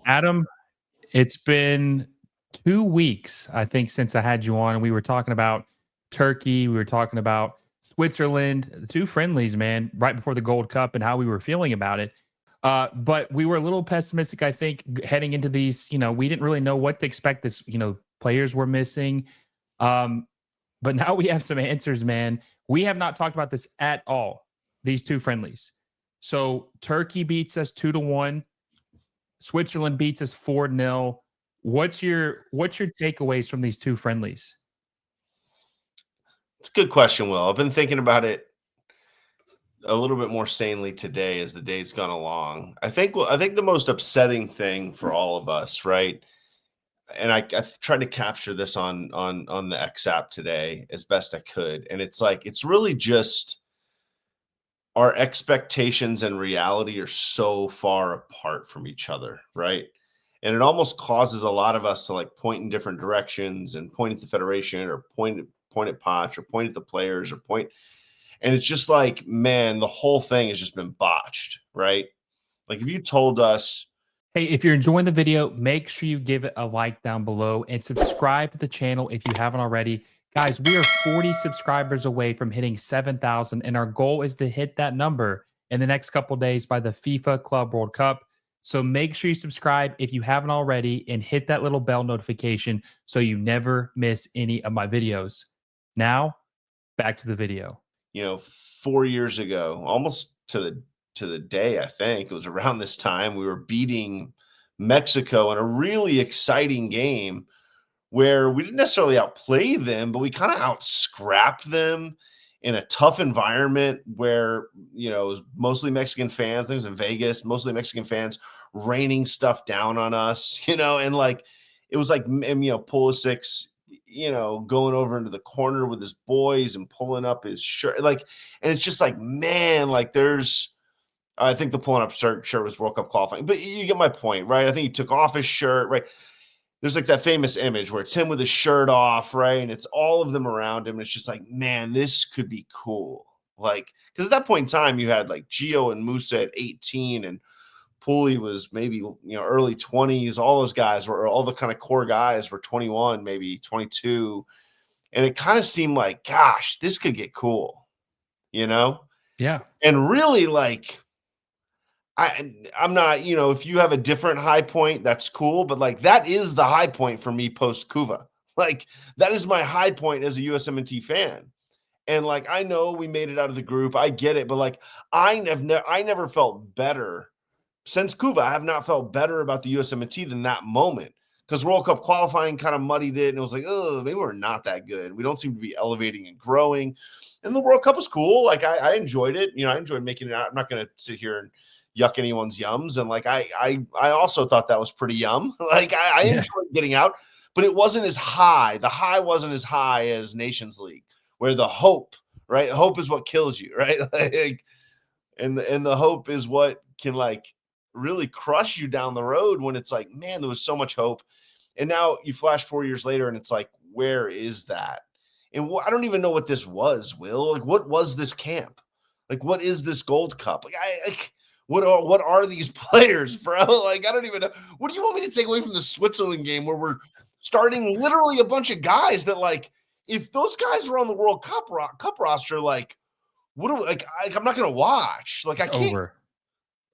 Adam, it's been 2 weeks, I think, since I had you on, and we were talking about Turkey, we were talking about Switzerland, the 2 friendlies, man, right before the Gold Cup and how we were feeling about it. But we were a little pessimistic, I think, heading into these. We didn't really know what to expect. Players were missing. Um, but now we have some answers, man. We have not talked about this at all, these 2 friendlies. So Turkey beats us 2-1. Switzerland beats us 4-0. What's your takeaways from these 2 friendlies? It's a good question, Will. I've been thinking about it a little bit more sanely today as the day's gone along. I think the most upsetting thing for all of us, right? And I tried to capture this on the X app today as best I could. And it's really just our expectations and reality are so far apart from each other, right? And it almost causes a lot of us to like point in different directions and point at the federation or point at Poch or point at the players or point. And it's just like, man, the whole thing has just been botched, right? Like if you told us, Hey, if you're enjoying the video, make sure you give it a like down below and subscribe to the channel if you haven't already. Guys, we are 40 subscribers away from hitting 7,000, and our goal is to hit that number in the next couple days by the FIFA Club World Cup. So make sure you subscribe if you haven't already and hit that little bell notification so you never miss any of my videos. Now, back to the video. 4 years ago, almost to the day, I think it was around this time, we were beating Mexico in a really exciting game where we didn't necessarily outplay them, but we kind of out-scrapped them in a tough environment where, it was mostly Mexican fans. I think it was in Vegas, mostly Mexican fans raining stuff down on us, and like, it was like, Pulisic, going over into the corner with his boys and pulling up his shirt. Like, and it's just like, man, like I think the pulling up shirt was World Cup qualifying, but you get my point, right? I think he took off his shirt, right? There's like that famous image where it's him with his shirt off, right? And it's all of them around him. And it's just like, man, this could be cool. Like, because at that point in time, you had like Gio and Musa at 18 and Pooley was maybe, early 20s. All those guys all the kind of core guys were 21, maybe 22. And it kind of seemed like, gosh, this could get cool, Yeah. And really, like, I'm not, if you have a different high point, that's cool. But like, that is the high point for me post Cuva. Like, that is my high point as a USMNT fan. And like, I know we made it out of the group. I get it. But like, I never felt better since Cuva. I have not felt better about the USMNT than that moment, because World Cup qualifying kind of muddied it. And it was like, oh, maybe we're not that good. We don't seem to be elevating and growing. And the World Cup was cool. Like, I enjoyed it. I enjoyed making it out. I'm not going to sit here and yuck anyone's yums. And like, I also thought that was pretty yum. Like, I enjoyed getting out, but it wasn't as high. The high wasn't as high as Nations League, where the hope, right? Hope is what kills you, right? Like, and the hope is what can like really crush you down the road when it's like, man, there was so much hope. And now you flash 4 years later and it's like, where is that? And I don't even know what this was, Will. Like, what was this camp? Like, what is this Gold Cup? Like, what are these players, bro? Like, I don't even know. What do you want me to take away from the Switzerland game where we're starting literally a bunch of guys that, like, if those guys were on the World Cup roster, like, what are we, like, I'm not gonna watch. Like, It's I can't. over.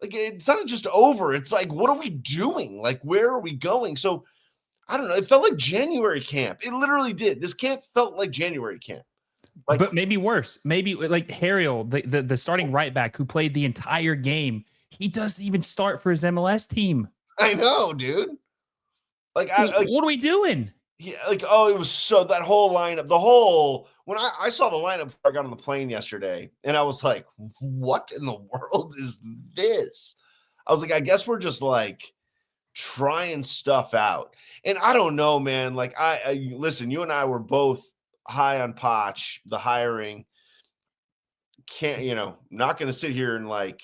Like, it's not just over. It's like, what are we doing? Like, where are we going? So I don't know. It felt like January camp. It literally did. This camp felt like January camp. Like, But maybe worse. Maybe like Harriel, the starting right back who played the entire game, he doesn't even start for his MLS team. I know, dude. Like, What are we doing? Yeah, like, oh, it was so that whole lineup, when I saw the lineup before I got on the plane yesterday, and I was like, what in the world is this? I was like, I guess we're just like trying stuff out. And I don't know, man. Like, I listen, you and I were both high on Poch, the hiring. Not going to sit here and like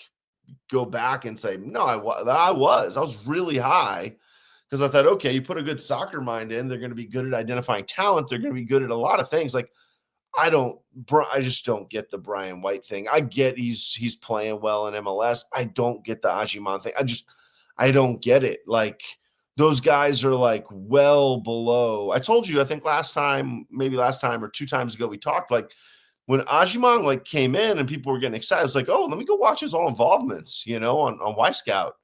go back and say, no, I was really high. Because I thought, okay, you put a good soccer mind in, they're going to be good at identifying talent. They're going to be good at a lot of things. Like, I just don't get the Brian White thing. I get he's playing well in MLS. I don't get the Ajiman thing. I don't get it. Like, those guys are like well below. I told you, I think last time or 2 times ago, we talked like when Ajimong like came in and people were getting excited. It's like, oh, let me go watch his all involvements, on Y Scout.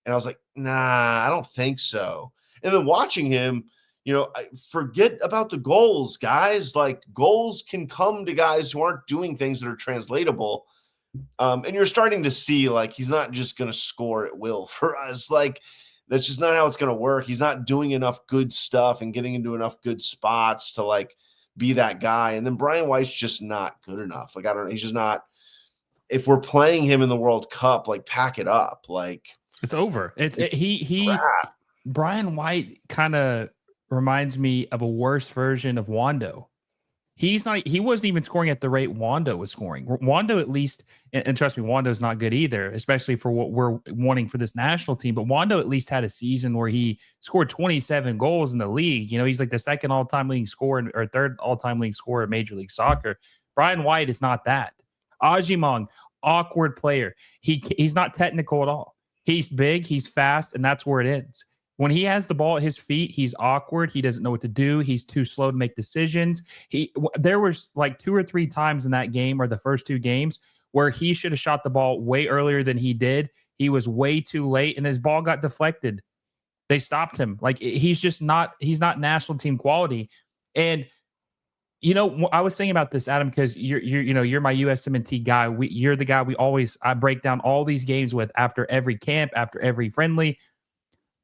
And I was like, nah, I don't think so. And then watching him, I forget about the goals, guys. Like goals can come to guys who aren't doing things that are translatable. And you're starting to see like he's not just going to score at will for us. Like that's just not how it's going to work. He's not doing enough good stuff and getting into enough good spots to like be that guy. And then Brian White's just not good enough. Like I don't know. He's just not. If we're playing him in the World Cup, like pack it up. Like it's over. Brian White kind of reminds me of a worse version of Wando. He wasn't even scoring at the rate Wando was scoring. Wando, at least, and trust me, Wando's not good either, especially for what we're wanting for this national team. But Wando at least had a season where he scored 27 goals in the league. He's like the second all-time leading scorer or third all-time leading scorer in Major League Soccer. Brian White is not that. Ajimong, awkward player. He's not technical at all. He's big, he's fast, and that's where it ends. When he has the ball at his feet, he's awkward. He doesn't know what to do. He's too slow to make decisions. There was like 2 or 3 times in that game or the first 2 games where he should have shot the ball way earlier than he did. He was way too late and his ball got deflected. They stopped him. Like he's not national team quality. And I was thinking about this, Adam, because you're my USMNT guy. You're the guy I break down all these games with after every camp, after every friendly.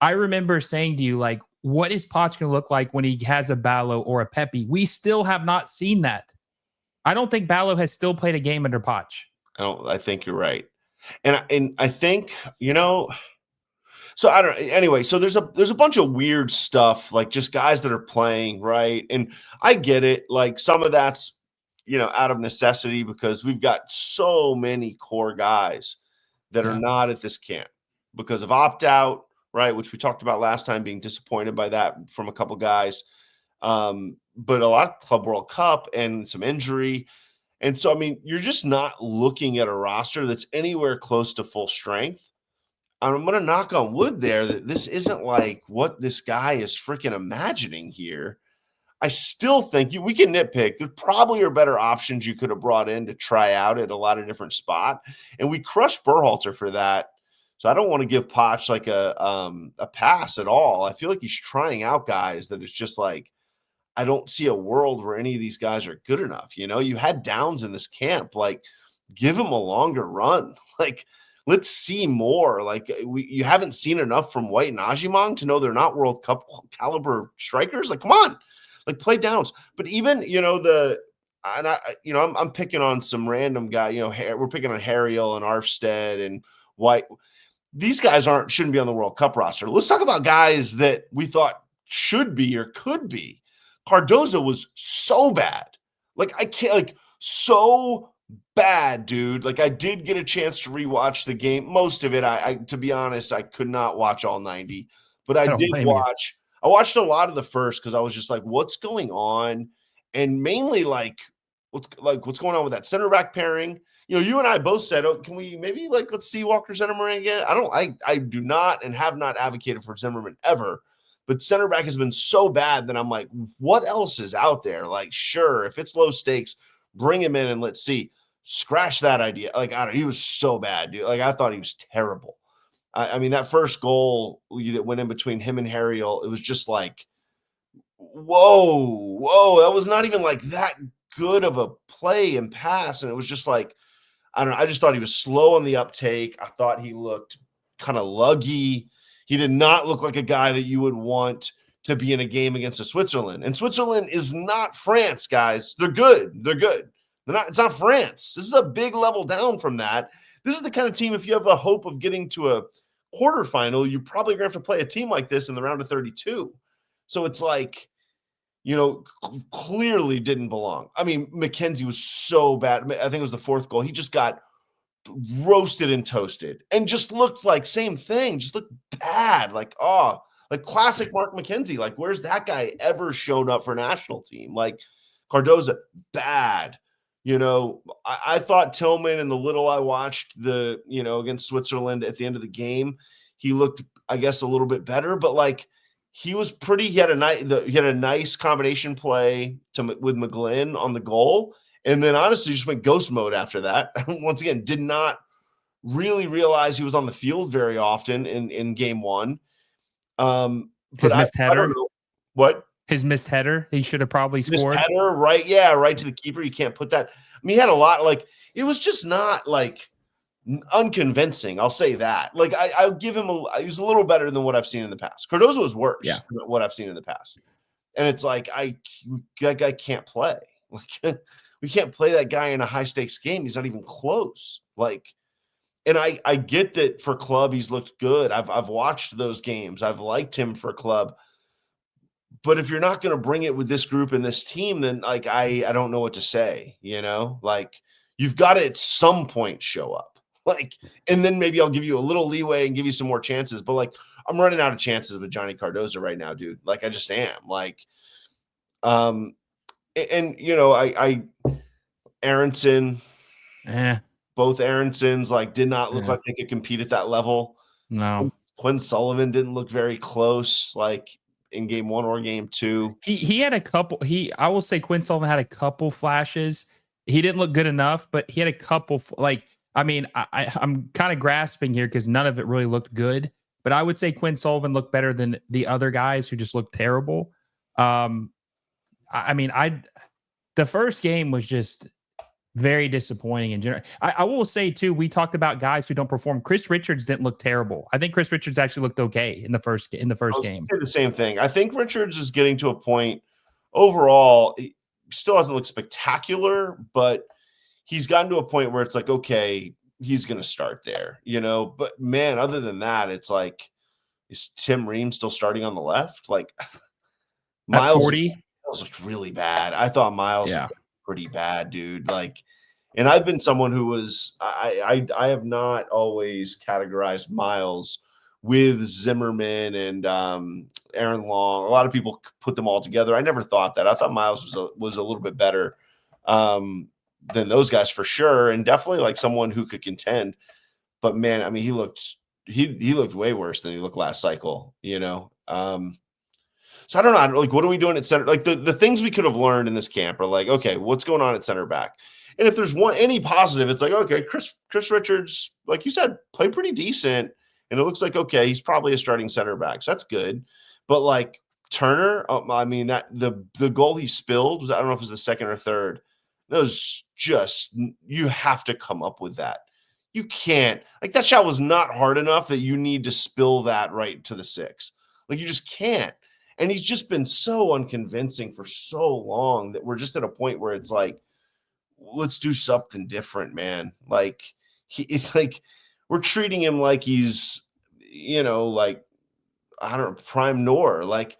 I remember saying to you, like, what is Poch going to look like when he has a Ballo or a Pepe? We still have not seen that. I don't think Ballo has still played a game under Poch. I think you're right. And I think, so I don't know. Anyway, so there's a bunch of weird stuff, like just guys that are playing, right? And I get it. Like some of that's, out of necessity because we've got so many core guys that are not at this camp because of opt-out, right? Which we talked about last time, being disappointed by that from a couple guys. But a lot of Club World Cup and some injury. And so, I mean, you're just not looking at a roster that's anywhere close to full strength. I'm going to knock on wood there that this isn't like what this guy is freaking imagining here. I still think we can nitpick. There probably are better options you could have brought in to try out at a lot of different spot. And we crushed Berhalter for that. So I don't want to give Poch like a pass at all. I feel like he's trying out guys that it's just like, I don't see a world where any of these guys are good enough. You had Downs in this camp, like give him a longer run. Like, let's see more. Like you haven't seen enough from White and Ajimong to know they're not World Cup caliber strikers. Like, come on, like play Downs. But even, I'm picking on some random guy, we're picking on Harriel and Arfstead and White. These guys shouldn't be on the World Cup roster. Let's talk about guys that we thought should be or could be. Cardozo was so bad. Like I can't, like so bad, dude. Like I did get a chance to rewatch the game. Most of it, I to be honest, I could not watch all 90, but I did watch. I watched a lot of the first because I was just like, what's going on? And mainly like what's going on with that center back pairing. You and I both said, oh, can we maybe let's see Walker Zimmerman again? I do not and have not advocated for Zimmerman ever. But center back has been so bad that I'm like, what else is out there? Like, sure, if it's low stakes, bring him in and let's see. Scratch that idea. Like, I don't know, he was so bad, dude. Like, I thought he was terrible. I mean, that first goal that went in between him and Harriel, it was just like, whoa. That was not even like that good of a play and pass. And it was just like, I don't know. I just thought he was slow on the uptake. I thought he looked kind of luggy. He did not look like a guy that you would want to be in a game against Switzerland. And Switzerland is not France, guys. They're good. It's not France. This is a big level down from that. This is the kind of team, if you have a hope of getting to a quarterfinal, you probably going to have to play a team like this in the round of 32. So it's like, clearly didn't belong. I mean, McKenzie was so bad. I think it was the 4th goal. He just got roasted and toasted and just looked like same thing, just looked bad. Like classic Mark McKenzie. Like, where's that guy ever showed up for national team? Like Cardozo, bad. I thought Tillman, and the little I watched against Switzerland at the end of the game, he looked I guess, a little bit better, but like he was pretty. He had a nice combination play with McGlynn on the goal, and then honestly just went ghost mode after that. Once again, did not really realize he was on the field very often in game one. But His missed I don't header. know what His missed header. He should have probably missed scored. header, right? Yeah, right to the keeper. You can't put that. I mean, he had a lot. Like it was just not like unconvincing. I'll say that. Like I'll give him he was a little better than what I've seen in the past. Cardozo was worse Yeah. than what I've seen in the past. And it's like that guy can't play. Like we can't play that guy in a high stakes game. He's not even close. Like, and I get that for club he's looked good. I've watched those games. I've liked him for club. But if you're not going to bring it with this group and this team, then like I don't know what to say. Like you've got to at some point show up. Like, and then maybe I'll give you a little leeway and give you some more chances. But like, I'm running out of chances with Johnny Cardozo right now, dude. Like, I just am. Like, and I Aronson, both Aronsons like did not look like they could compete at that level. No, Quinn Sullivan didn't look very close, like in game one or game two. He had a couple. I will say Quinn Sullivan had a couple flashes. He didn't look good enough, but he had a couple. Like, I mean, I'm kind of grasping here because none of it really looked good. But I would say Quinn Sullivan looked better than the other guys who just looked terrible. The first game was just very disappointing in general. I will say too, we talked about guys who don't perform. Chris Richards didn't look terrible. I think Chris Richards actually looked okay in the first game. Say the same thing. I think Richards is getting to a point overall. He still hasn't looked spectacular, but he's gotten to a point where it's like, okay, he's going to start there, But man, other than that, it's like, is Tim Ream still starting on the left? Like Miles 40 looked really bad. I thought Miles was pretty bad, dude. Like, and I've been someone who was I have not always categorized Miles with Zimmerman and Aaron Long. A lot of people put them all together. I never thought that. I thought Miles was a little bit better than those guys for sure, and definitely like someone who could contend. But man, I mean, he looked way worse than he looked last cycle. So I don't know. Like, what are we doing at center? Like the things we could have learned in this camp are like, okay, what's going on at center back? And if there's any positive, it's like, okay, Chris Richards, like you said, played pretty decent. And it looks like, okay, he's probably a starting center back. So that's good. But like Turner, I mean, that the goal he spilled was, I don't know if it was the second or third. That was just, you have to come up with that. You can't, like that shot was not hard enough that you need to spill that right to the six. Like you just can't. And he's just been so unconvincing for so long that we're just at a point where it's like, let's do something different, man. Like it's like we're treating him like he's, like I don't know, prime Nor. Like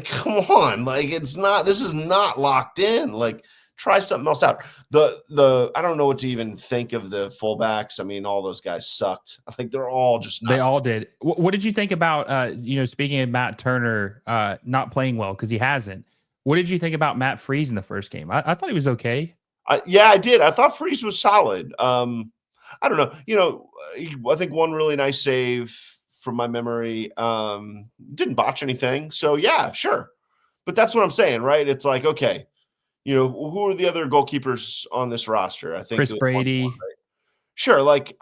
come on, like this is not locked in. Like try something else out. I don't know what to even think of the fullbacks. I mean, all those guys sucked. I think they're all just they all did. What did you think about speaking of Matt Turner not playing well because he hasn't? What did you think about Matt Freese in the first game? I thought he was okay. Yeah, I did. I thought Freese was solid. I don't know. I think one really nice save from my memory. Didn't botch anything. So yeah, sure. But that's what I'm saying, right? It's like, okay, who are the other goalkeepers on this roster? I think Chris Brady. Right? Sure. Like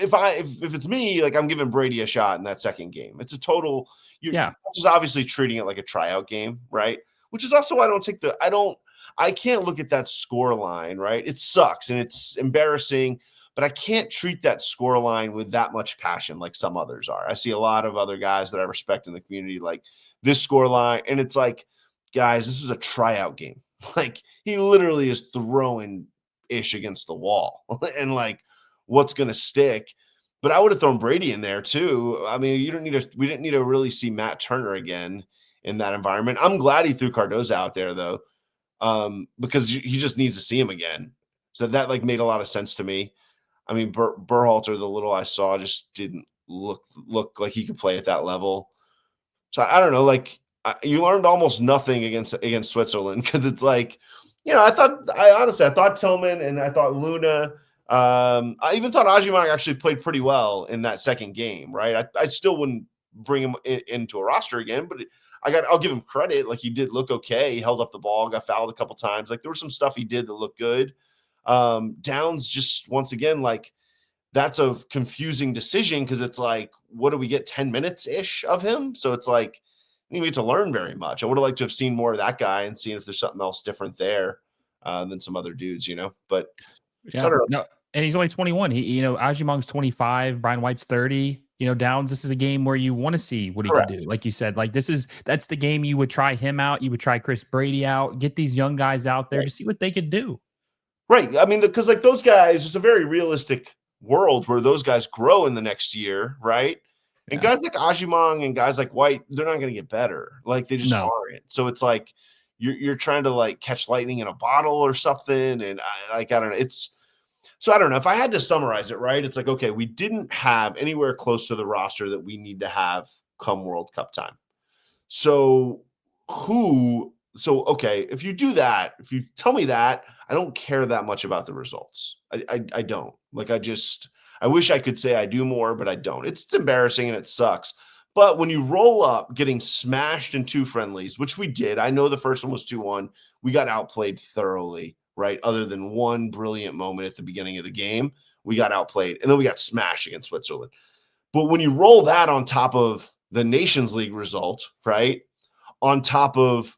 if it's me, like I'm giving Brady a shot in that second game. It's a total. Which is obviously treating it like a tryout game, right? Which is also why I can't look at that score line, right? It sucks and it's embarrassing, but I can't treat that score line with that much passion like some others are. I see a lot of other guys that I respect in the community like this score line, and it's like, guys, this was a tryout game. Like he literally is throwing ish against the wall and like what's going to stick. But I would have thrown Brady in there too. I mean, we didn't need to really see Matt Turner again in that environment. I'm glad he threw Cardozo out there though, because he just needs to see him again. So that like made a lot of sense to me. I mean, Berhalter, the little I saw, just didn't look like he could play at that level. So I don't know, like you learned almost nothing against Switzerland because it's like, I thought Tillman and I thought Luna I even thought Ajimang actually played pretty well in that second game, right? I still wouldn't bring him into a roster again, but I'll give him credit. Like, he did look okay. He held up the ball, got fouled a couple times. Like, there was some stuff he did that looked good. Downs, just once again, like, that's a confusing decision because it's like, what do we get, 10 minutes ish of him? So it's like, you get to learn very much. I would have liked to have seen more of that guy and seen if there's something else different there than some other dudes, But so I Yeah. don't know. No, and he's only 21. Ajimong's 25, Brian White's 30. Downs, this is a game where you want to see what he can Correct. do. Like you said, like that's the game you would try him out. You would try Chris Brady out, get these young guys out there Right. to see what they could do. Right. I mean, because like those guys, it's a very realistic world where those guys grow in the next year, right? And Yeah. guys like Ajimong and guys like White, they're not going to get better. Like, they just No. aren't. So it's like you're trying to like catch lightning in a bottle or something. And I don't know. So I don't know. If I had to summarize it, right? It's like, okay, we didn't have anywhere close to the roster that we need to have come World Cup time. So okay, if you do that, if you tell me that, I don't care that much about the results. I don't. Like, I wish I could say I do more, but I don't. It's embarrassing and it sucks. But when you roll up getting smashed in 2 friendlies, which we did, I know the first one was 2-1. We got outplayed thoroughly, right? Other than one brilliant moment at the beginning of the game, we got outplayed. And then we got smashed against Switzerland. But when you roll that on top of the Nations League result, right? On top of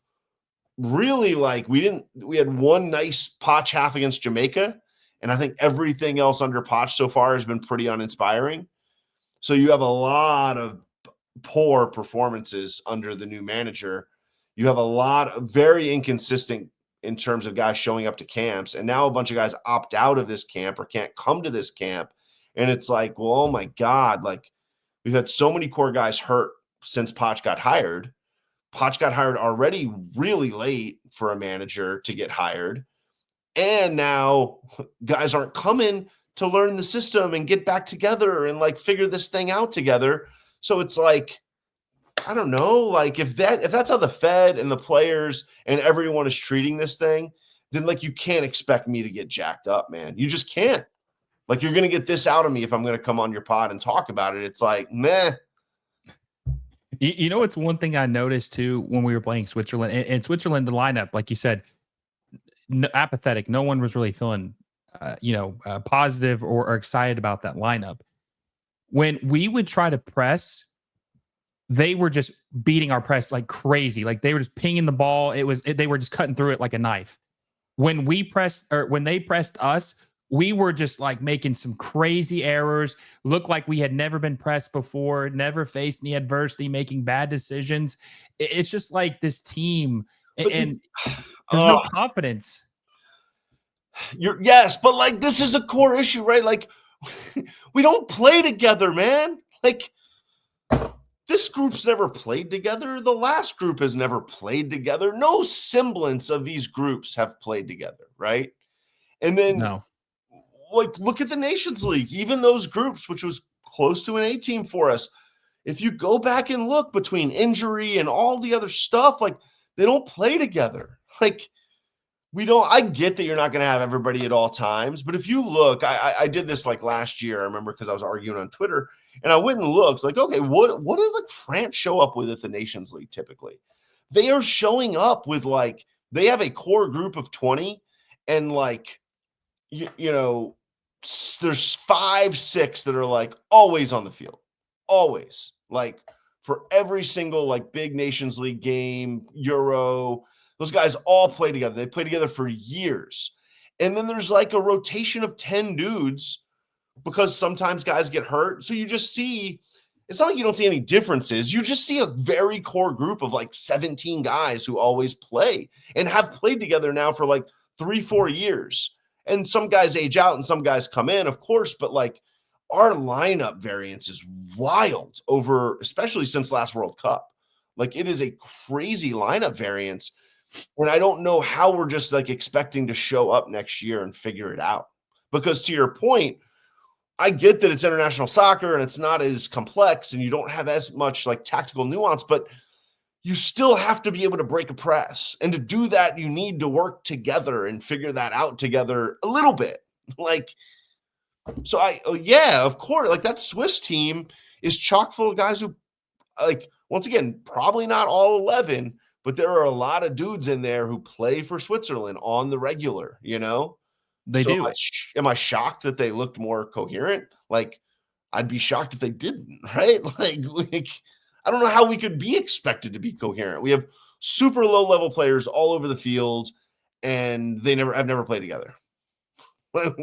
really, like, we had one nice Poch half against Jamaica, and I think everything else under Poch so far has been pretty uninspiring. So you have a lot of poor performances under the new manager. You have a lot of very inconsistent in terms of guys showing up to camps, and now a bunch of guys opt out of this camp or can't come to this camp. And it's like, well, oh my God, like, we've had so many core guys hurt since Poch got hired. Poch got hired already really late for a manager to get hired. And now guys aren't coming to learn the system and get back together and like figure this thing out together. So it's like, I don't know, like if that's how the Fed and the players and everyone is treating this thing, then like you can't expect me to get jacked up, man. You just can't. Like, you're going to get this out of me if I'm going to come on your pod and talk about it. It's like, meh. It's one thing I noticed too when we were playing Switzerland. And Switzerland, the lineup, like you said, apathetic. No one was really feeling, positive or excited about that lineup. When we would try to press, they were just beating our press like crazy. Like, they were just pinging the ball. They were just cutting through it like a knife. When they pressed us, we were just like making some crazy errors, looked like we had never been pressed before, never faced any adversity, making bad decisions. It's just like this team, and there's no confidence. Yes, but like, this is a core issue, right? Like, we don't play together, man. Like, this group's never played together. The last group has never played together. No semblance of these groups have played together, right? And then, No. like, look at the Nations League. Even those groups, which was close to an A team for us, if you go back and look between injury and all the other stuff, like, they don't play together. Like, I get that you're not going to have everybody at all times, but if you look, I did this like last year, I remember, because I was arguing on Twitter, and I went and looked, like, okay, what does like France show up with at the Nations League typically? They are showing up with, like, they have a core group of 20, and like, there's 5, 6 that are like always on the field, always, like, for every single like big Nations League game, Euro. Those guys all play together. They play together for years. And then there's like a rotation of 10 dudes because sometimes guys get hurt. So you just see, it's not like you don't see any differences. You just see a very core group of like 17 guys who always play and have played together now for like 3-4 years. And some guys age out and some guys come in, of course, but like, our lineup variance is wild over, especially since last World Cup. Like, it is a crazy lineup variance. And I don't know how we're just like expecting to show up next year and figure it out. Because to your point, I get that it's international soccer and it's not as complex and you don't have as much like tactical nuance, but you still have to be able to break a press. And to do that, you need to work together and figure that out together a little bit. Like, So yeah, of course, like that Swiss team is chock full of guys who, like, once again, probably not all 11, but there are a lot of dudes in there who play for Switzerland on the regular, you know? They So do. am I shocked that they looked more coherent? Like, I'd be shocked if they didn't, right? Like I don't know how we could be expected to be coherent. We have super low level players all over the field, and they never have never played together. What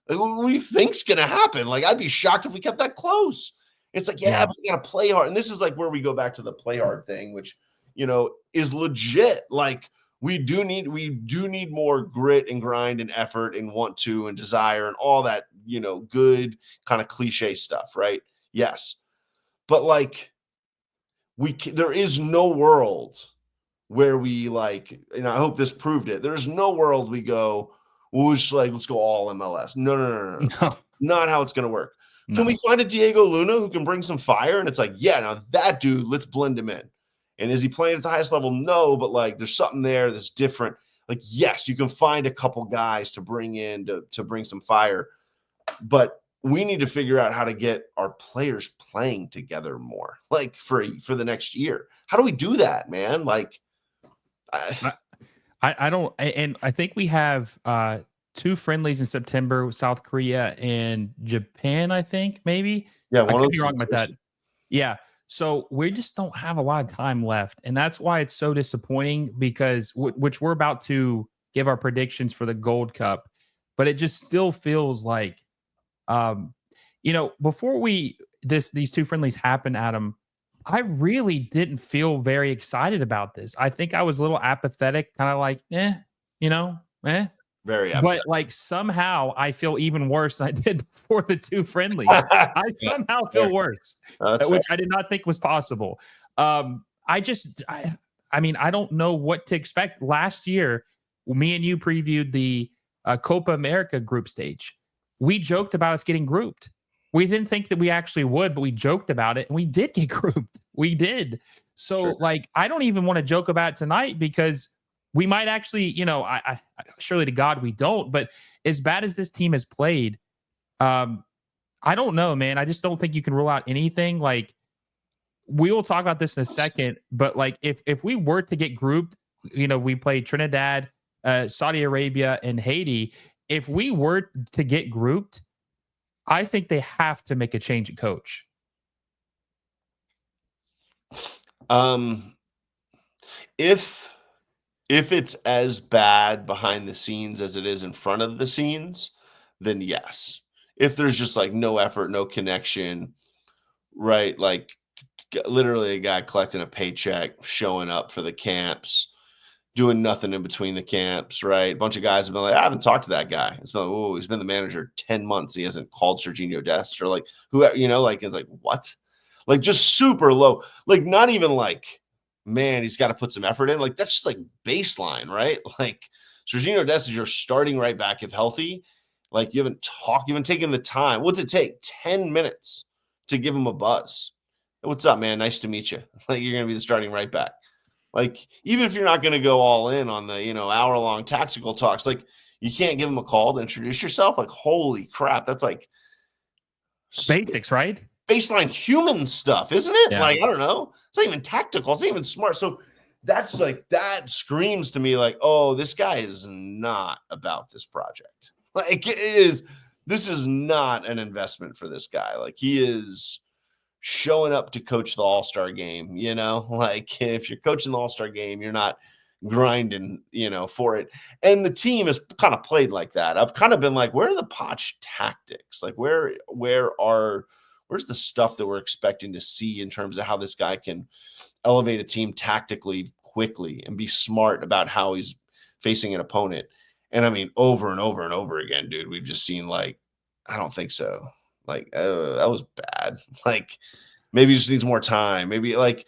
do you think's gonna happen? Like, I'd be shocked if we kept that close. It's like, yeah, Yeah. but we gotta play hard. And this is like where we go back to the play hard thing, which is legit. Like, we do need more grit and grind and effort and want to and desire and all that, good kind of cliche stuff, right? Yes. But like there is no world where we like, and I hope this proved it. There's no world we go, well, we're just like, let's go all MLS. No, no, no, no, no. No. Not how it's going to work. Can we No. find a Diego Luna who can bring some fire? And it's like, yeah, now that dude, let's blend him in. And is he playing at the highest level? No, but like there's something there that's different. Like, yes, you can find a couple guys to bring in to bring some fire, but we need to figure out how to get our players playing together more, like for the next year. How do we do that, man? Like, I don't, and I think we have two friendlies in September with South Korea and Japan, I think, maybe. yeah, I one of could be those wrong about that. Yeah. So we just don't have a lot of time left. And that's why it's so disappointing because, which we're about to give our predictions for the Gold Cup, but it just still feels like, um, before these two friendlies happen, Adam, I really didn't feel very excited about this. I think I was a little apathetic, kind of like, you know, eh. very But apathetic. like somehow I feel even worse than I did before the two friendlies. I Yeah, somehow fair. feel worse, No, that's fair. which I did not think was possible. I just, I mean, I don't know what to expect. Last year, me and you previewed the Copa America group stage. We joked about us getting grouped. We didn't think that we actually would, but we joked about it and we did get grouped. We did. So, Sure. like, I don't even want to joke about it tonight because we might actually, I surely to God we don't, but as bad as this team has played, I don't know, man. I just don't think you can rule out anything. Like, we will talk about this in a second, but like if we were to get grouped, we played Trinidad, Saudi Arabia, and Haiti. If we were to get grouped, I think they have to make a change at coach. Um, if it's as bad behind the scenes as it is in front of the scenes, then yes. If there's just like no effort, no connection, right? Like literally a guy collecting a paycheck, showing up for the camps, doing nothing in between the camps, right? A bunch of guys have been like, I haven't talked to that guy. It's been like, oh, he's been the manager 10 months. He hasn't called Serginho Dest or like who, like it's like, what? Like just super low. Like not even like, man, he's got to put some effort in. Like that's just like baseline, right? Like Serginho Dest is your starting right back if healthy. Like you haven't taken the time. What's it take? 10 minutes to give him a buzz. What's up, man? Nice to meet you. Like you're gonna be the starting right back. Like, even if you're not going to go all in on the, hour-long tactical talks, like you can't give them a call to introduce yourself. Like, holy crap, that's like Basics, right? baseline human stuff, isn't it? Yeah. Like, I don't know. It's not even tactical. It's not even smart. So that's like that screams to me like, oh, this guy is not about this project. Like it is. This is not an investment for this guy. Like he is showing up to coach the all-star game, like if you're coaching the all-star game, you're not grinding, for it. And the team has kind of played like that. I've kind of been like, where are the Poch tactics? Like where's the stuff that we're expecting to see in terms of how this guy can elevate a team tactically quickly and be smart about how he's facing an opponent? And I mean, over and over and over again, dude, we've just seen like, I don't think so. Like, that was bad. Like, maybe he just needs more time. Maybe like,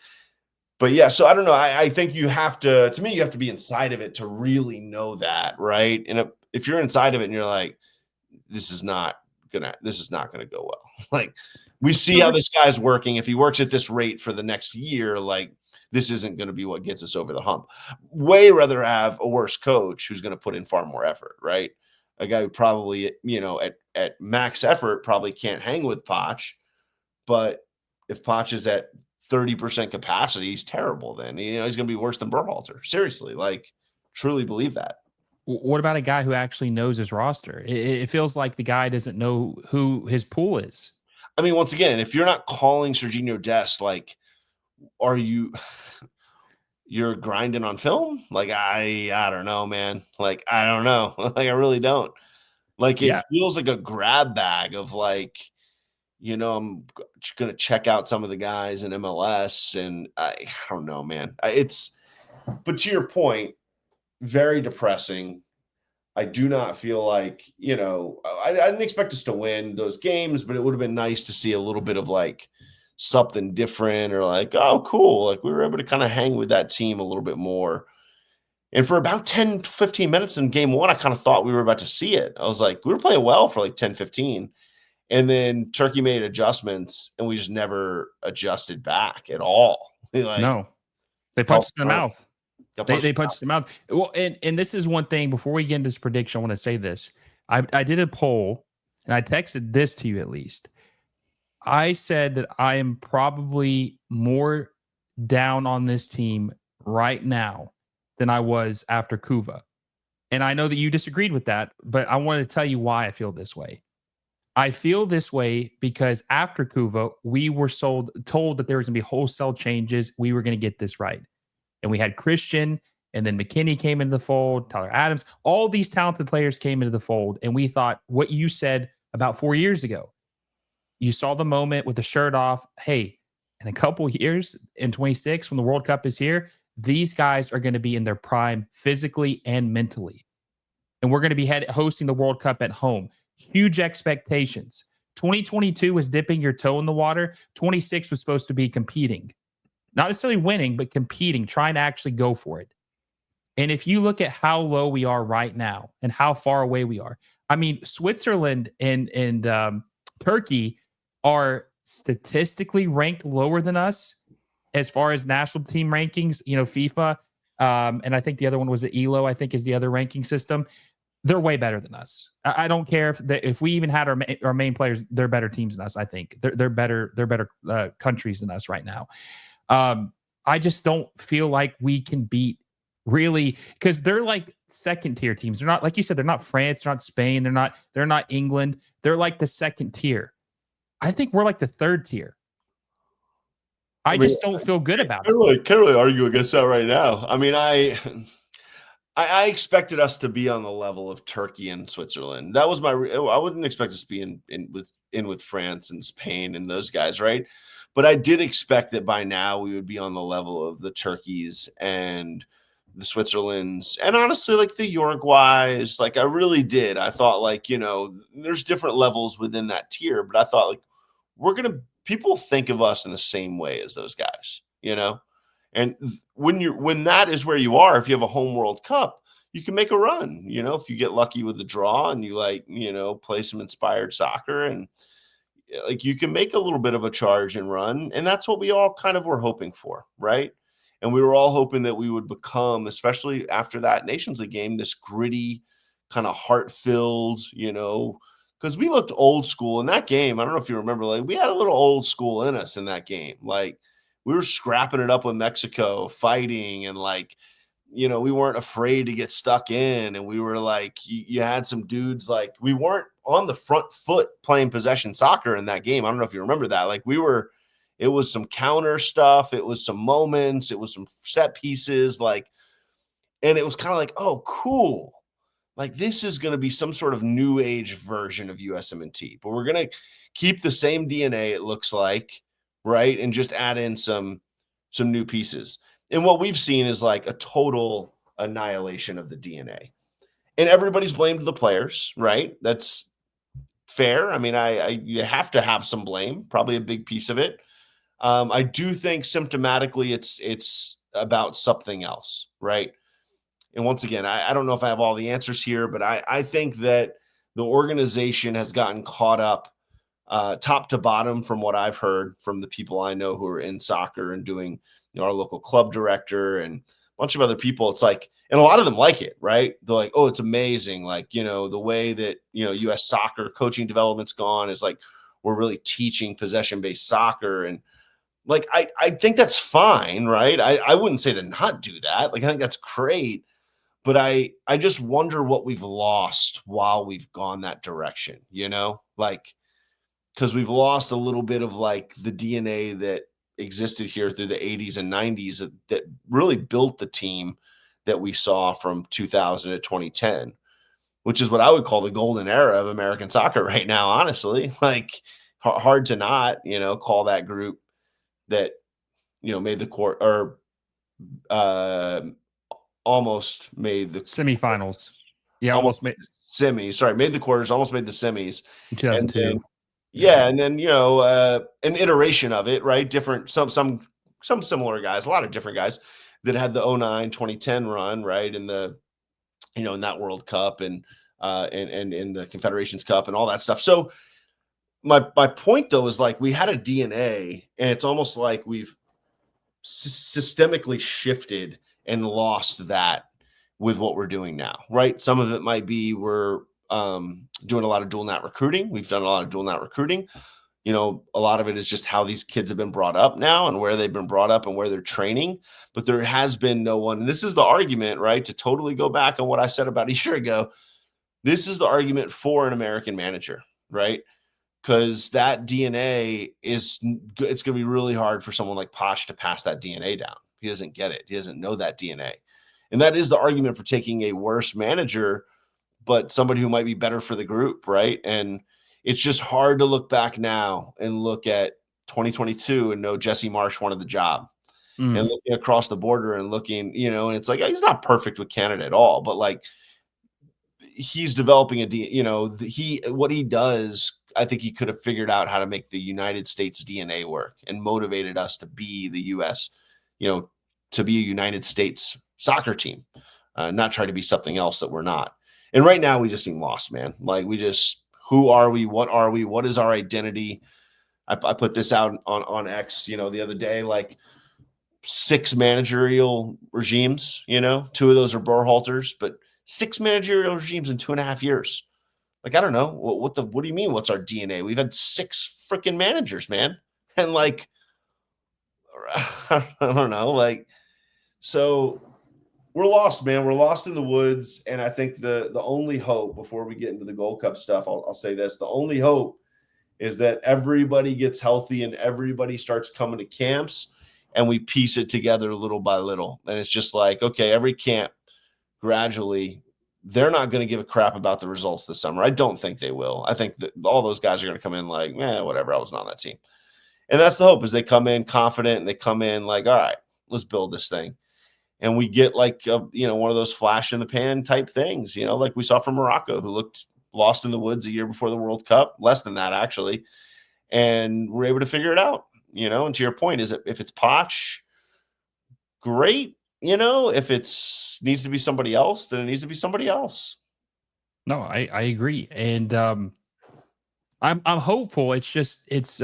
but yeah. So I don't know. I think you have to me, you have to be inside of it to really know that, right? And if you're inside of it and you're like, this is not gonna go well. Like, we see how this guy's working. If he works at this rate for the next year, like this isn't going to be what gets us over the hump. Way rather have a worse coach who's going to put in far more effort, right? a guy who probably, at max effort probably can't hang with Poch. But if Poch is at 30% capacity, he's terrible. Then he's going to be worse than Berhalter. Seriously, like truly believe that. What about a guy who actually knows his roster? It feels like the guy doesn't know who his pool is. I mean, once again, if you're not calling Serginho Dest, like, are you? You're grinding on film? Like, I don't know, man. Like, I don't know. Like, I really don't. Like, it Yeah. feels like a grab bag of like, I'm going to check out some of the guys in MLS, and I don't know, man. But to your point, very depressing. I do not feel like, I didn't expect us to win those games, but it would have been nice to see a little bit of like something different, or like, oh, cool. Like we were able to kind of hang with that team a little bit more. And for about 10, 15 minutes in game one, I kind of thought we were about to see it. I was like, we were playing well for like 10, 15. And then Turkey made adjustments and we just never adjusted back at all. Like, No, they punched us in the mouth. They punched punched them out. Well, and this is one thing before we get into this prediction, I want to say this. I did a poll and I texted this to you at least. I said that I am probably more down on this team right now than I was after Kuva. And I know that you disagreed with that, but I wanted to tell you why I feel this way. I feel this way because after Kuva, we were told that there was going to be wholesale changes. We were going to get this right. And we had Christian, and then McKinney came into the fold, Tyler Adams. All these talented players came into the fold. And we thought what you said about 4 years ago. You saw the moment with the shirt off. Hey, in a couple years, in 26, when the World Cup is here, these guys are going to be in their prime physically and mentally. And we're going to be hosting the World Cup at home. Huge expectations. 2022 was dipping your toe in the water. 26 was supposed to be competing. Not necessarily winning, but competing, trying to actually go for it. And if you look at how low we are right now and how far away we are, I mean, Switzerland and Turkey are statistically ranked lower than us as far as national team rankings, FIFA. And I think the other one was the ELO, I think is the other ranking system. They're way better than us. I don't care if we even had our main players, they're better teams than us. I think they're better countries than us right now. I just don't feel like we can beat really, because they're like second tier teams. They're not, like you said, they're not France, they're not Spain, they're not England. They're like the second tier. I think we're like the third tier. I just don't feel good about it. Can't really argue against that right now. I mean, I expected us to be on the level of Turkey and Switzerland. That was I wouldn't expect us to be in with France and Spain and those guys, right? But I did expect that by now we would be on the level of the Turkeys and the Switzerlands, and honestly, like the Uruguays. Like I really did. I thought like, there's different levels within that tier, but I thought like people think of us in the same way as those guys, And when that is where you are, if you have a home World Cup, you can make a run. If you get lucky with the draw and you play some inspired soccer, and like you can make a little bit of a charge and run. And that's what we all kind of were hoping for, right? And we were all hoping that we would become, especially after that Nations League game, this gritty, kind of heart-filled, because we looked old school in that game. I don't know if you remember, like we had a little old school in us in that game. Like we were scrapping it up with Mexico, fighting, and like, we weren't afraid to get stuck in. And we were like, you had some dudes, like we weren't on the front foot playing possession soccer in that game. I don't know if you remember that. Like it was some counter stuff. It was some moments. It was some set pieces. Like, and it was kind of like, oh, cool. Like this is going to be some sort of new age version of USMNT, but we're going to keep the same DNA. It looks like, right. And just add in some new pieces. And what we've seen is like a total annihilation of the DNA, and everybody's blamed the players, right? That's fair. I mean, you have to have some blame, probably a big piece of it. I do think symptomatically it's about something else, right? And once again, I don't know if I have all the answers here, but I think that the organization has gotten caught up top to bottom from what I've heard from the people I know who are in soccer and doing, our local club director and bunch of other people. It's like, and a lot of them like it, right? They're like, oh, it's amazing. Like, the way that, US soccer coaching development's gone is like, we're really teaching possession-based soccer. And like, I think that's fine, right? I wouldn't say to not do that. Like, I think that's great. But I just wonder what we've lost while we've gone that direction, like, because we've lost a little bit of like the DNA that existed here through the 80s and 90s that really built the team that we saw from 2000 to 2010, which is what I would call the golden era of American soccer right now, honestly. Like, hard to not, call that group that, made the court, or uh, almost made the Semifinals. Yeah, almost almost made semis. Sorry, made the quarters, almost made the semis. in And 2002. then and then an iteration of it, right? Different, some similar guys, a lot of different guys that had the 09 2010 run, right? In the in that World Cup and in the Confederations Cup and all that stuff. So my point though is like we had a DNA, and it's almost like we've systemically shifted and lost that with what we're doing now, right? Some of it might be we're doing a lot of dual nat recruiting. We've done a lot of dual nat recruiting. A lot of it is just how these kids have been brought up now and where they've been brought up and where they're training. But there has been no one. And this is the argument, right? To totally go back on what I said about a year ago. This is the argument for an American manager, right? Because that DNA it's going to be really hard for someone like Poch to pass that DNA down. He doesn't get it. He doesn't know that DNA. And that is the argument for taking a worse manager, but somebody who might be better for the group, right? And it's just hard to look back now and look at 2022 and know Jesse Marsch wanted the job. And looking across the border and looking, and it's like, he's not perfect with Canada at all, but like he's developing what he does, I think he could have figured out how to make the United States DNA work and motivated us to be the US, to be a United States soccer team, not try to be something else that we're not. And right now we just seem lost, man. Like who are we? What are we? What is our identity? I put this out on X, the other day, like 6 managerial regimes, 2 of those are Berhalters, but 6 managerial regimes in 2.5 years. Like, I don't know. What do you mean? What's our DNA? We've had 6 freaking managers, man. And like, I don't know. Like, so we're lost, man. We're lost in the woods. And I think the only hope, before we get into the Gold Cup stuff, I'll say this. The only hope is that everybody gets healthy and everybody starts coming to camps and we piece it together little by little. And it's just like, okay, every camp gradually, they're not going to give a crap about the results this summer. I don't think they will. I think that all those guys are going to come in like, whatever, I wasn't on that team. And that's the hope, is they come in confident and they come in like, all right, let's build this thing. And we get like, one of those flash in the pan type things, like we saw from Morocco, who looked lost in the woods a year before the World Cup, less than that actually. And we're able to figure it out, and to your point, is if it's Poch, great. If it's needs to be somebody else, then it needs to be somebody else. No, I agree. And I'm hopeful. It's there's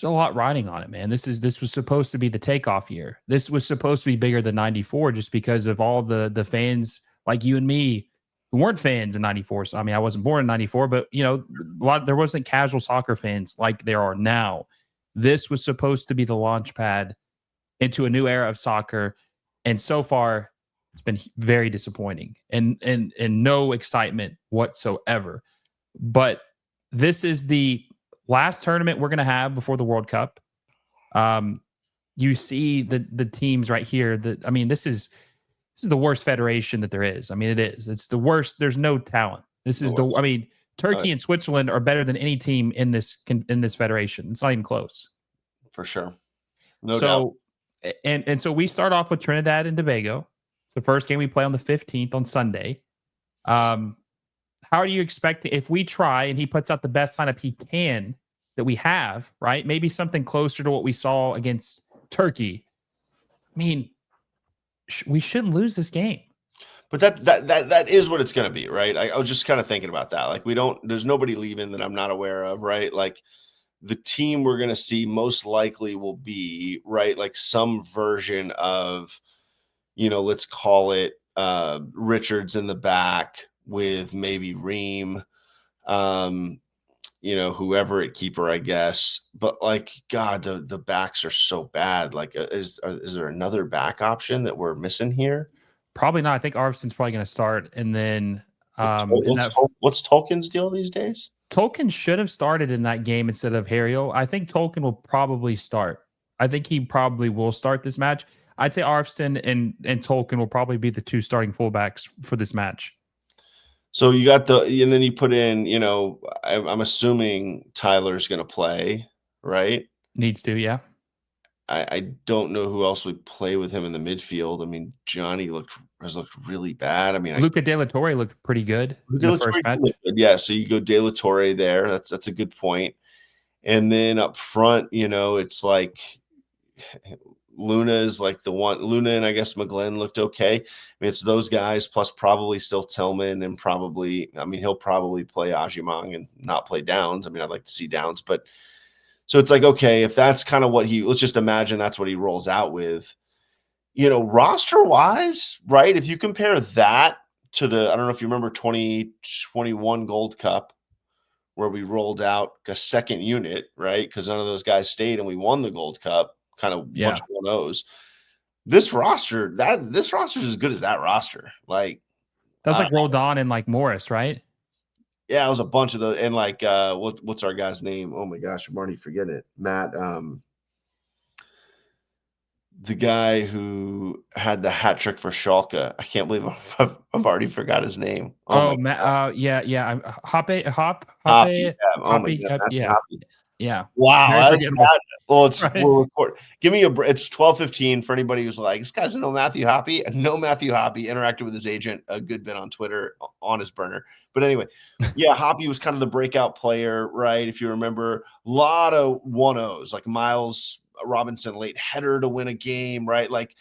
a lot riding on it, man. This was supposed to be the takeoff year. This was supposed to be bigger than 94 just because of all the fans like you and me who weren't fans in 94. So I mean, I wasn't born in 94, but there wasn't casual soccer fans like there are now. This was supposed to be the launch pad into a new era of soccer, and so far it's been very disappointing and no excitement whatsoever. But this is the last tournament we're going to have before the World Cup. You see the teams right here. This is the worst federation that there is. I mean, it is. It's the worst. There's no talent. This is Turkey and Switzerland are better than any team in this federation. It's not even close. For sure. No doubt. And so we start off with Trinidad and Tobago. It's the first game we play on the 15th on Sunday. How are you expecting, if we try and he puts out the best lineup he can that we have, right? Maybe something closer to what we saw against Turkey. I mean, we shouldn't lose this game. But that is what it's going to be, right? I was just kind of thinking about that. Like there's nobody leaving that I'm not aware of, right? Like the team we're going to see most likely will be, right, like some version of let's call it Richards in the back with maybe Ream, whoever at keeper, I guess. But like, God, the backs are so bad. Like, is there another back option that we're missing here? Probably not. I think Arvson's probably going to start, and then in that What's Tolkien's deal these days? Tolkien should have started in that game instead of Harriel. I think Tolkien will probably start. I think he probably will start this match. I'd say Arvston and Tolkien will probably be the two starting fullbacks for this match. So you got and then you put in, I'm assuming Tyler's going to play, right? Needs to, yeah. I don't know who else would play with him in the midfield. I mean, Johnny has looked really bad. I mean, Luca De La Torre looked pretty good in the first match. Yeah, so you go De La Torre there. That's a good point. And then up front, it's like Luna is like the one. Luna and I guess McGlynn looked okay. I mean, it's those guys plus probably still Tillman and he'll probably play Ajimang and not play Downs. I mean, I'd like to see Downs, but so it's like, okay, if that's kind of let's just imagine that's what he rolls out with, roster wise, right? If you compare that to I don't know if you remember 2021 Gold Cup where we rolled out a second unit, right? Because none of those guys stayed and we won the Gold Cup, kind of bunch of 1-0s. This roster is as good as that roster. Like that's like Roldan and like Morris, right? Yeah, it was a bunch of those. And like what's our guy's name? Oh my gosh, I'm already forgetting it. Matt, the guy who had the hat trick for Schalke. I can't believe I've already forgot his name. Matt, yeah. Hoppe. Oh my God, yeah. Yeah. Wow. We'll record. Give me it's 12:15 for anybody who's like, this guy's no Matthew Hoppe. No Matthew Hoppe interacted with his agent a good bit on Twitter on his burner. But anyway, yeah, Hoppe was kind of the breakout player, right? If you remember, a lot of 1-0s, like Miles Robinson late header to win a game, right? Like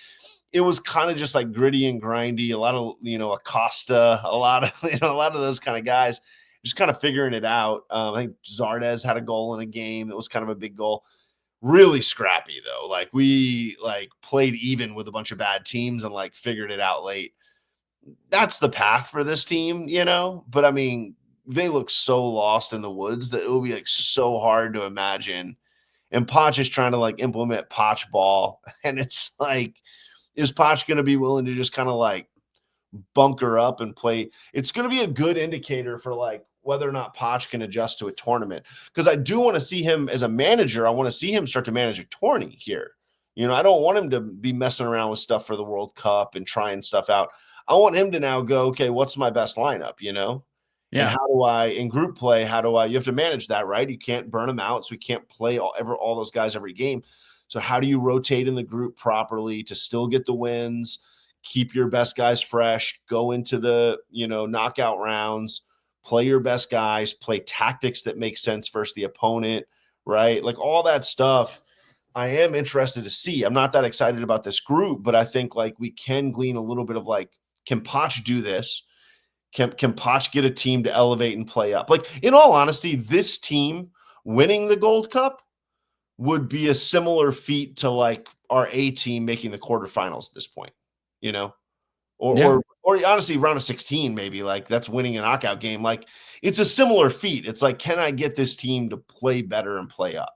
it was kind of just like gritty and grindy. A lot of Acosta, a lot of those kind of guys. Just kind of figuring it out. I think Zardes had a goal in a game that was kind of a big goal. Really scrappy though. Like we played even with a bunch of bad teams and figured it out late. That's the path for this team, But I mean, they look so lost in the woods that it will be so hard to imagine. And Poch is trying to implement Poch ball, and it's is Poch going to be willing to just kind of bunker up and play? It's going to be a good indicator for whether or not Poch can adjust to a tournament. Because I do want to see him as a manager. I want to see him start to manage a tourney here. I don't want him to be messing around with stuff for the World Cup and trying stuff out. I want him to now go, okay, what's my best lineup, Yeah. And how do I, in group play, you have to manage that, right? You can't burn them out. So we can't play all those guys every game. So how do you rotate in the group properly to still get the wins, keep your best guys fresh, go into the, knockout rounds, play your best guys, play tactics that make sense versus the opponent, right? All that stuff I am interested to see. I'm not that excited about this group, but I think we can glean a little bit of can Poch do this? Can Poch get a team to elevate and play up? In all honesty, this team winning the Gold Cup would be a similar feat to our A team making the quarterfinals at this point, or honestly, round of 16, maybe that's winning a knockout game. It's a similar feat. It's can I get this team to play better and play up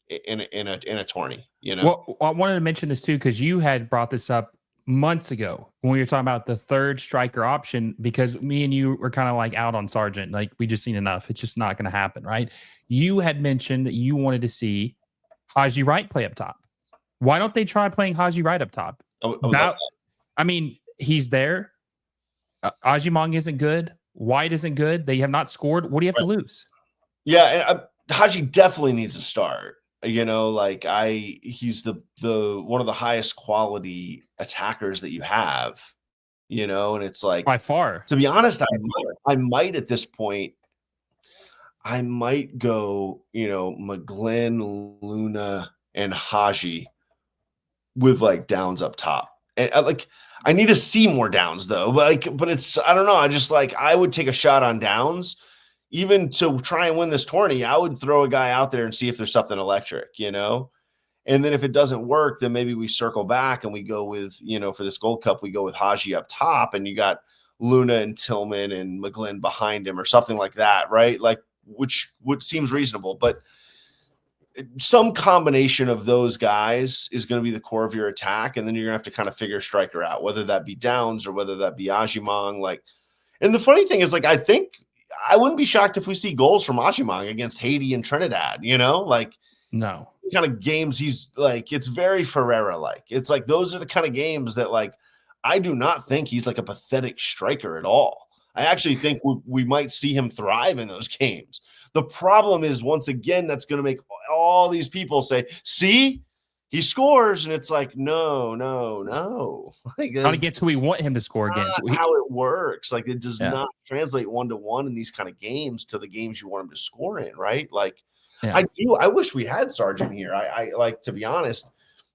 in a tourney? Well, I wanted to mention this too because you had brought this up months ago when we were talking about the third striker option, because me and you were kind of out on Sargent. We just seen enough. It's just not going to happen, right? You had mentioned that you wanted to see Haji Wright play up top. Why don't they try playing Haji Wright up top? I mean, he's there. Ajimang isn't good. White isn't good. They have not scored. What do you have to lose? Yeah, Haji definitely needs to start. He's the one of the highest quality attackers that you have, and it's by far. To be honest, I might at this point, I might go, McGlynn, Luna, and Haji with Downs up top. And I need to see more Downs though, but it's, I don't know. I just I would take a shot on Downs. Even to try and win this tourney, I would throw a guy out there and see if there's something electric, And then if it doesn't work, then maybe we circle back and we go with, for this Gold Cup, we go with Haji up top, and you got Luna and Tillman and McGlynn behind him or something like that, right? Like, which seems reasonable, but some combination of those guys is going to be the core of your attack. And then you're gonna have to kind of figure striker out, whether that be Downs or whether that be Ajimong. Like, and the funny thing is, like, I think I wouldn't be shocked if we see goals from Ajimong against Haiti and Trinidad, like No. kind of games he's like, it's very Ferreira-like. It's like, those are the kind of games that, like, I do not think he's like a pathetic striker at all. I actually think we might see him thrive in those games. The problem is, once again, that's going to make all these people say, see, he scores. And it's like, no. Like, How to get to we want him to score against. how it works. Like, it does Yeah. not translate 1-to-1 in these kind of games to the games you want him to score in, right? Like, Yeah. I wish we had Sargent here. I like, to be honest,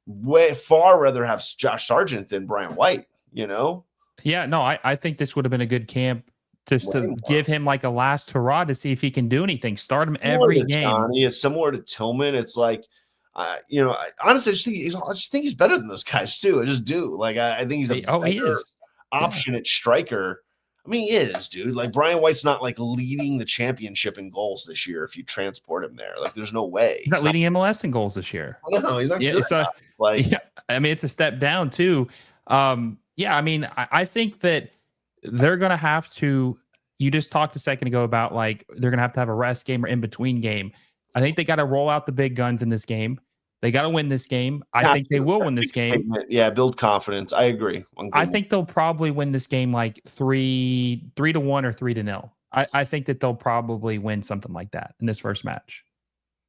way far rather have Josh Sargent than Brian White, Yeah, no, I think this would have been a good camp just to give him like a last hurrah to see if he can do anything. Start him every game. Johnny, it's similar to Tillman. It's like, honestly, I just think he's better than those guys too. I just do. Like, I think he's a he is option at striker. I mean, he is, dude. Like, Brian White's not like leading the championship in goals this year if you transport him there. Like, there's no way. He's not leading MLS in goals this year. No, he's not good. I mean, it's a step down too. I mean, I think that they're going to have to, you just talked a second ago about like, they're going to have a rest game or in between game. I think they got to roll out the big guns in this game. They got to win this game. I think they will win this game. Yeah, build confidence. I agree. I think they'll probably win this game like 3-1 or 3-0. I think that they'll probably win something like that in this first match.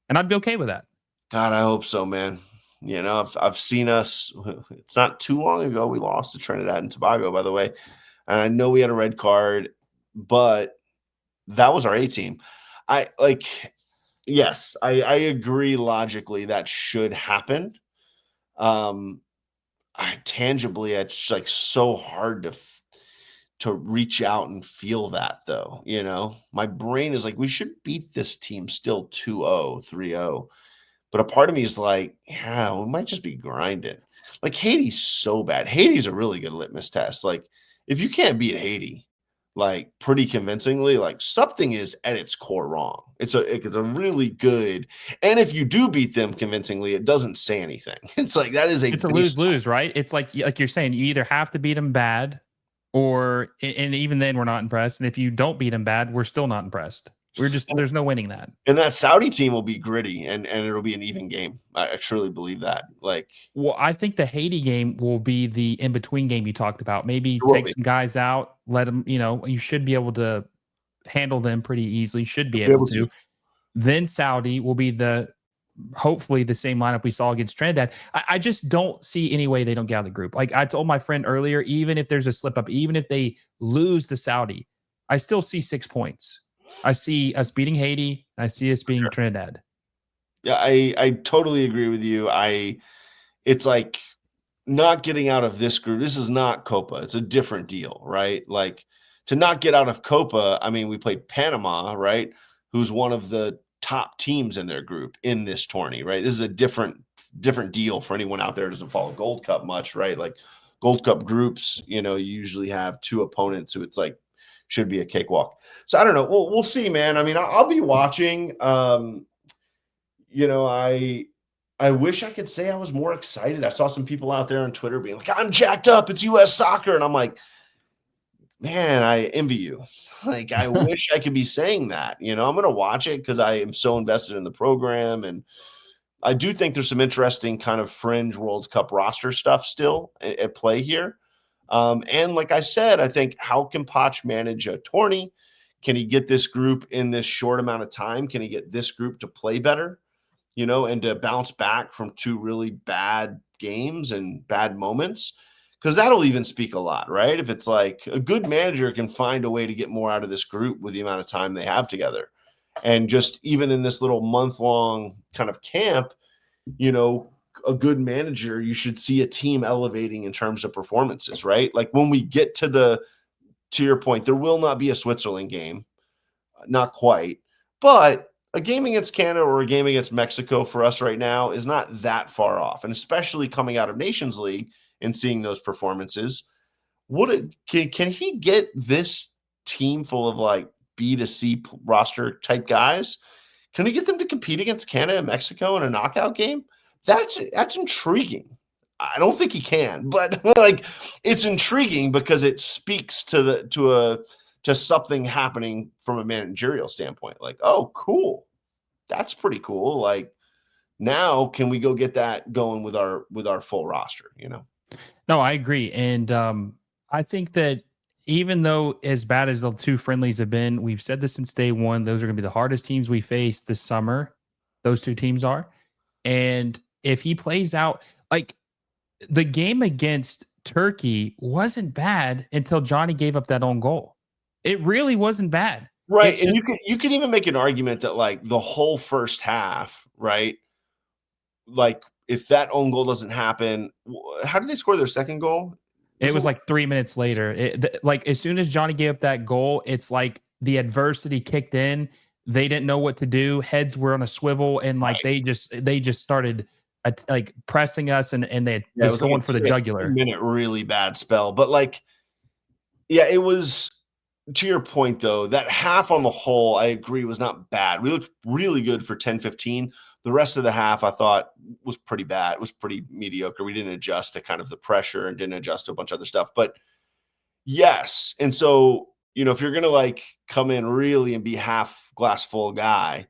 And I'd be okay with that. God, I hope so, man. I've seen us. It's not too long ago we lost to Trinidad and Tobago, by the way. And I know we had a red card, but that was our A team. Yes, I agree logically that should happen. Tangibly, it's like so hard to reach out and feel that, though. My brain is like, we should beat this team still 2-0, 3-0. But a part of me is like, yeah, we might just be grinding. Like, Haiti's so bad. Haiti's a really good litmus test. Like, if you can't beat Haiti, like, pretty convincingly, like, something is at its core wrong. It's a really good, and if you do beat them convincingly, it doesn't say anything. It's like, that is it's a lose-lose, right? It's like you're saying, you either have to beat them bad, and even then we're not impressed. And if you don't beat them bad, we're still not impressed. There's no winning that. And that Saudi team will be gritty and it'll be an even game. I truly believe that. Like, well, I think the Haiti game will be the in-between game you talked about. Maybe take some guys out, let them, you should be able to handle them pretty easily. Should be able to. Then Saudi will be hopefully the same lineup we saw against Trinidad. I just don't see any way they don't get out of the group. Like I told my friend earlier, even if there's a slip up, even if they lose to Saudi, I still see 6 points. I see us beating Haiti. And I see us beating Trinidad. Yeah, I totally agree with you. It's like not getting out of this group. This is not Copa. It's a different deal, right? Like, to not get out of Copa, I mean, we played Panama, right? Who's one of the top teams in their group in this tourney, right? This is a different deal for anyone out there who doesn't follow Gold Cup much, right? Like, Gold Cup groups, you usually have 2 opponents who it's like should be a cakewalk. So I don't know. We'll see, man. I mean, I'll be watching. I wish I could say I was more excited. I saw some people out there on Twitter being like, I'm jacked up. It's U.S. soccer. And I'm like, man, I envy you. Like, I wish I could be saying that. I'm going to watch it because I am so invested in the program. And I do think there's some interesting kind of fringe World Cup roster stuff still at play here. And like I said, I think, how can Poch manage a tourney? Can he get this group in this short amount of time? Can he get this group to play better, and to bounce back from 2 really bad games and bad moments? Because that'll even speak a lot, right? If it's like a good manager can find a way to get more out of this group with the amount of time they have together. And just even in this little month-long kind of camp, a good manager, you should see a team elevating in terms of performances, right? Like, when we get to your point, there will not be a Switzerland game, not quite, but a game against Canada or a game against Mexico for us right now is not that far off. And especially coming out of Nations League and seeing those performances, can he get this team full of like B2C roster type guys? Can he get them to compete against Canada and Mexico in a knockout game? That's intriguing. I don't think he can, but like it's intriguing because it speaks to something happening from a managerial standpoint. Like, oh, cool. That's pretty cool. Like now can we go get that going with our full roster, you know? No, I agree. And I think that even though as bad as the two friendlies have been, we've said this since day one, those are going to be the hardest teams we face this summer. Those two teams are. And if he plays out, like the game against Turkey wasn't bad until Johnny gave up that own goal. It really wasn't bad. Right. It's And just, you could even make an argument that like the whole first half, right? Like if that own goal doesn't happen, how did they score their second goal? it was like 3 minutes later. Like as soon as Johnny gave up that goal, it's like the adversity kicked in. They didn't know what to do. Heads were on a swivel, and like Right. they just started like pressing us, and they Yeah, it just was like going for the a jugular. 2-minute really bad spell. But like, yeah, it was to your point though, that half on the whole, I agree, was not bad. We looked really good for 10-15. The rest of the half I thought was pretty bad. It was pretty mediocre. We didn't adjust to kind of the pressure and didn't adjust to a bunch of other stuff. But yes. And so, if you're gonna like come in really and be half glass full guy,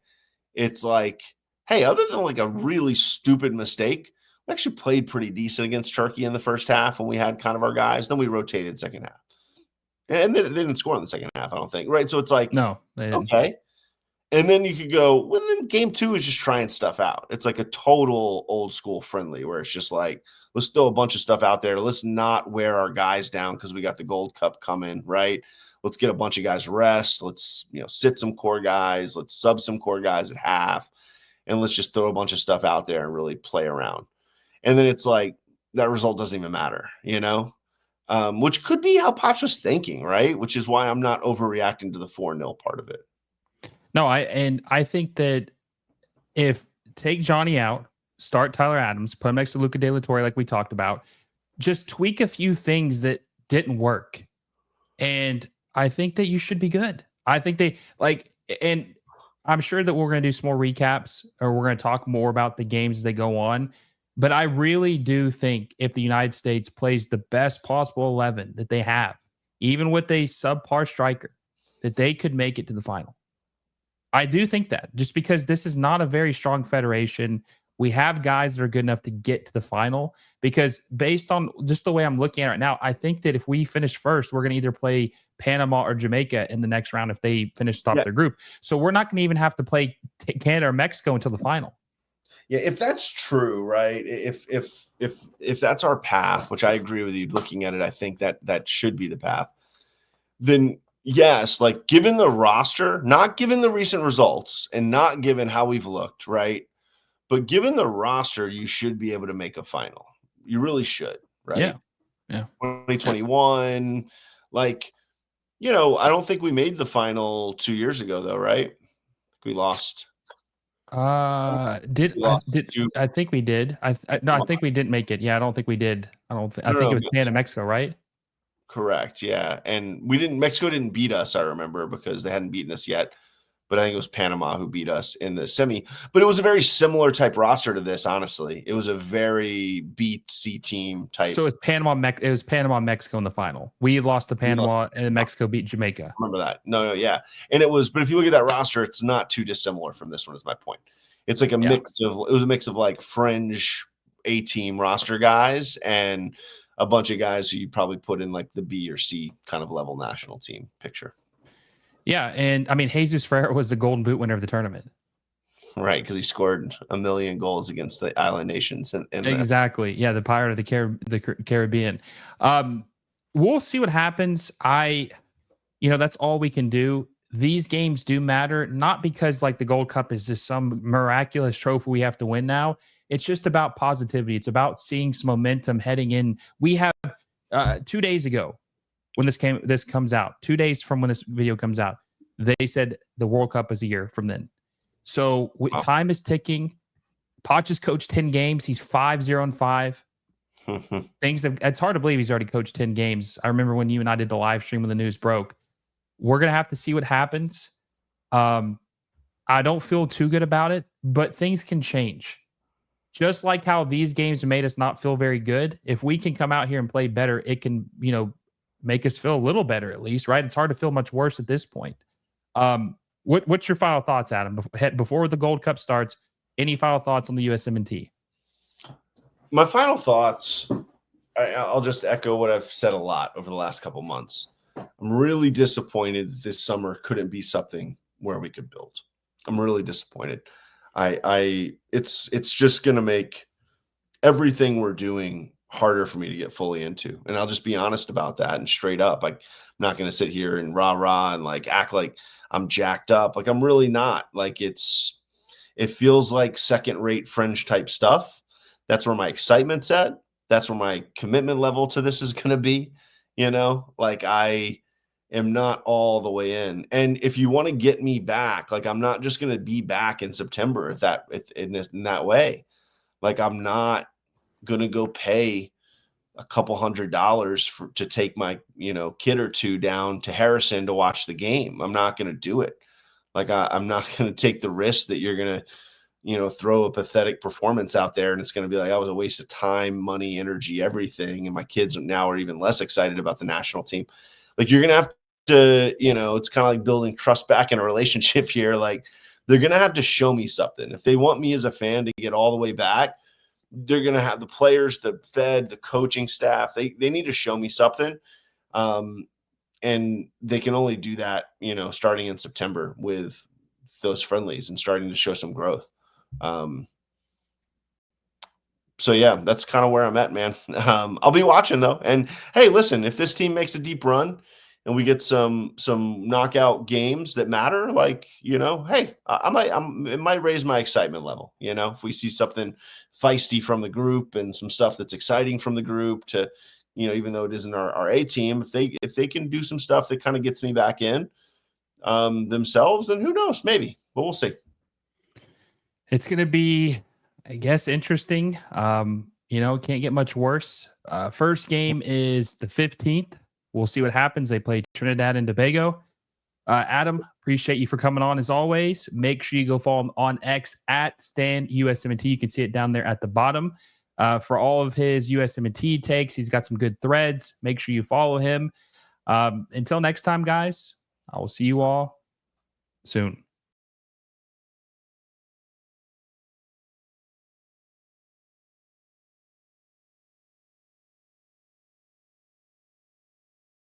it's like, hey, other than like a really stupid mistake, we actually played pretty decent against Turkey in the first half when we had kind of our guys. Then we rotated second half. And they didn't score in the second half, I don't think. Right. So it's like, No, they didn't. okay. And then you could go, well, then game two is just trying stuff out. It's like a total old school friendly where it's just like, let's throw a bunch of stuff out there. Let's not wear our guys down because we got the Gold Cup coming, right? Let's get a bunch of guys rest. Let's, sit some core guys. Let's sub some core guys at half. And let's just throw a bunch of stuff out there and really play around. And then it's like that result doesn't even matter, which could be how Poch was thinking, right? Which is why I'm not overreacting to the 4-0 part of it. No, I think that if take Johnny out, start Tyler Adams, put him next to Luca De La Torre, like we talked about, just tweak a few things that didn't work, and I think that you should be good. I think they like, and I'm sure that we're going to do some more recaps or we're going to talk more about the games as they go on. But I really do think if the United States plays the best possible 11 that they have, even with a subpar striker, that they could make it to the final. I do think that just because this is not a very strong federation, we have guys that are good enough to get to the final. Because based on just the way I'm looking at it right now, I think that if we finish first, we're going to either play Panama or Jamaica in the next round if they finish top their group. So we're not going to even have to play Canada or Mexico until the final. Yeah, if that's true, right? If that's our path, which I agree with you, looking at it, I think that should be the path. Then yes, like given the roster, not given the recent results and not given how we've looked, right? But given the roster, you should be able to make a final. You really should, right? Yeah. 2021, like, I don't think we made the final 2 years ago, though, right? We lost. I think we did. I think we didn't make it. Yeah, I don't think we did. I think it was Canada, Mexico, right? Correct. Yeah. And Mexico didn't beat us, I remember, because they hadn't beaten us yet. But I think it was Panama who beat us in the semi. But it was a very similar type roster to this, honestly. It was a very B-C team type. So it was Panama, Mexico in the final. We lost to Panama and Mexico beat Jamaica. Remember that. No, yeah. And but if you look at that roster, it's not too dissimilar from this one, is my point. It's like it was a mix of like fringe A-team roster guys and a bunch of guys who you probably put in like the B or C kind of level national team picture. Yeah, and I mean, Jesus Ferreira was the Golden Boot winner of the tournament. Right, because he scored 1 million goals against the island nations. Exactly. Yeah, the Pirate of the Caribbean. We'll see what happens. That's all we can do. These games do matter, not because like the Gold Cup is just some miraculous trophy we have to win now. It's just about positivity. It's about seeing some momentum heading in. We have 2 days ago when this comes out, 2 days from when this video comes out, they said the World Cup is a year from then. So time is ticking. Poch has coached 10 games. He's 5-0-5. It's hard to believe he's already coached 10 games. I remember when you and I did the live stream when the news broke. We're going to have to see what happens. I don't feel too good about it, but things can change. Just like how these games made us not feel very good, if we can come out here and play better, it can, make us feel a little better at least, right? It's hard to feel much worse at this point. What's your final thoughts, Adam? Before the Gold Cup starts, any final thoughts on the USMNT? My final thoughts, I'll just echo what I've said a lot over the last couple months. I'm really disappointed that this summer couldn't be something where we could build. I'm really disappointed. It's just going to make everything we're doing harder for me to get fully into. And I'll just be honest about that and straight up. Like, I'm not going to sit here and rah and like act like I'm jacked up. Like, I'm really not. Like, it feels like second-rate fringe type stuff. That's where my excitement's at. That's where my commitment level to this is going to be. Like, I am not all the way in. And if you want to get me back, like, I'm not just going to be back in September in that way. Like, I'm not going to go pay a couple $100 to take my, kid or two down to Harrison to watch the game. I'm not going to do it. Like, I'm not going to take the risk that you're going to, throw a pathetic performance out there and it's going to be like, I was a waste of time, money, energy, everything. And my kids now are even less excited about the national team. Like, you're going to have to, it's kind of like building trust back in a relationship here. Like, they're going to have to show me something. If they want me as a fan to get all the way back, they're going to have the players, the Fed, the coaching staff. They need to show me something. And they can only do that, starting in September with those friendlies and starting to show some growth. So yeah, that's kind of where I'm at, man. I'll be watching though. And hey, listen, if this team makes a deep run and we get some knockout games that matter, like, hey, it might raise my excitement level. If we see something feisty from the group and some stuff that's exciting from the group to, even though it isn't our A team, if they can do some stuff that kind of gets me back in themselves, then who knows, maybe, but we'll see. It's going to be, I guess, interesting. Can't get much worse. First game is the 15th. We'll see what happens. They play Trinidad and Tobago. Adam, appreciate you for coming on as always. Make sure you go follow him on X at StanUSMNT. You can see it down there at the bottom. For all of his USMNT takes, he's got some good threads. Make sure you follow him. Until next time, guys, I will see you all soon.